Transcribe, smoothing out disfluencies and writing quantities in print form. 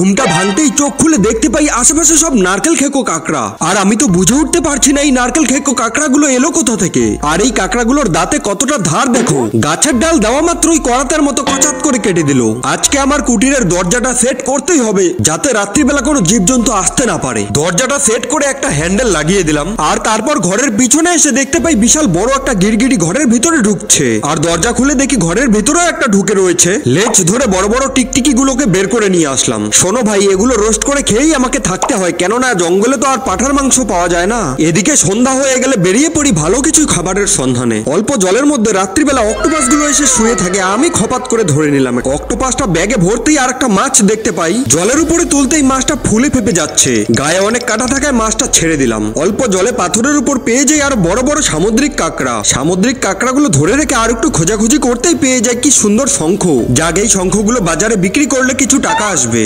ঘুমটা ভাঙতেই চোখ খুলে দেখতে পাই আশেপাশে সব নারকেল খেকো কাকড়া। আর আমি তো বুঝে উঠতে পারছি না এই নারকেল খেকো কাকড়াগুলো এলো কোথা থেকে। আর এই কাকড়াগুলোর দাঁতে কতটা ধার দেখো, গাছের ডাল দেওয়া মাত্রই করাতের মতো কচাত করে কেটে দিল। আজকে আমার কুটিরের দরজাটা সেট করতেই হবে যাতে রাত্রিবেলা কোনো জীবজন্তু আসতে না পারে। দরজাটা সেট করে একটা হ্যান্ডেল লাগিয়ে দিলাম, আর তারপর ঘরের পিছনে এসে দেখতে পাই বিশাল বড় একটা গিরগিটি ঘরের ভিতরে ঢুকছে। আর দরজা খুলে দেখি ঘরের ভিতরেও একটা ঢুকে রয়েছে। লেজ ধরে বড় বড় টিকটিকি গুলোকে বের করে নিয়ে আসলাম। শোনো ভাই, এগুলো রোস্ট করে খেয়েই আমাকে থাকতে হয়, কেননা জঙ্গলে তো আর পাঠার মাংস পাওয়া যায় না। এদিকে সন্ধ্যা হয়ে গেলে বেরিয়ে পড়ি ভালো কিছু খাবারের সন্ধানে। অল্প জলের মধ্যে রাত্রিবেলা অক্টোপাস গুলো এসে শুয়ে থাকে, আমি খপাত করে ধরে নিলাম। অক্টোপাসটা ব্যাগে ভরতেই আর একটা মাছ দেখতে পাই। জলের উপরে তুলতেই মাছটা ফুলে ফেপে যাচ্ছে, গায়ে অনেক কাটা থাকায় মাছটা ছেড়ে দিলাম। অল্প জলে পাথরের উপর পেয়ে যাই আর বড় বড় সামুদ্রিক কাঁকড়া। সামুদ্রিক কাঁকড়াগুলো ধরে রেখে আর একটু খোঁজাখুঁজি করতেই পেয়ে যায় কি সুন্দর শঙ্খ। যাক, এই শঙ্খগুলো বাজারে বিক্রি করলে কিছু টাকা আসবে।